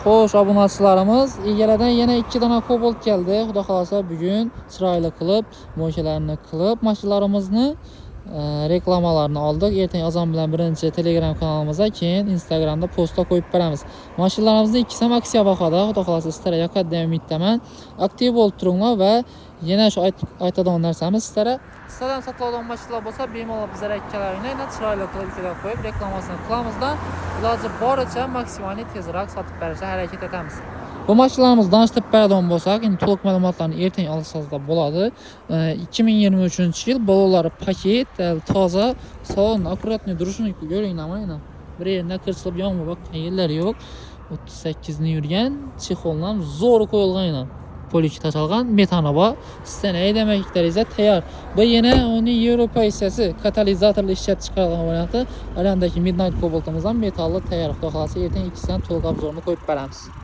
Xo'sh, obunachilarimiz, egalardan yana 2 dona Cobalt keldi. Xudo xolasa bugun chiroyli qilib, mo'yshalarni qilib, mashinalarimizni reklamalarini oldik. Ertaga azon bilan birinchi Telegram kanalimizda, keyin Instagramda postga qo'yib beramiz. Mashinalarimizni ikkisi ham aksiya bahoda. Xudo xolasa sizlarga yoqadi deb umiddaman. Aktiv bo'lib turinglar va yana shu aytadigan narsamiz sizlardan sotiladigan mashinalar bo'lsa, bemalol bizlar ikkalaringni chiroyli qilib uchiga qo'yib reklamasini qilamizda, iloji boricha maksimal tezroq sotib berishga harakat etamiz. Bu mashinalarimizni tanishtirib beradigan bo'lsak, endi to'liq ma'lumotlarni ertaga olsangizda bo'ladi. 2023-yil bolalari paket, toza, salon akkuratni durishini ko'ringlar mana. Bir yerda kirchilib yonma bak, yerlar yo'q. 38 ni yurgan, chexollar zo'r qo'yilgan. Polik tashilgan metanoba sistema haydamaklaringiz tayyor. Bu yana uning Yevropaysiyasi katalizatorli ishlab chiqargan varianti. Alandagi Midnight Cobalt'imizdan metalli tayyor. Xudo xolasa ertaga ikkisidan to'liq obzorini qo'yib beramiz.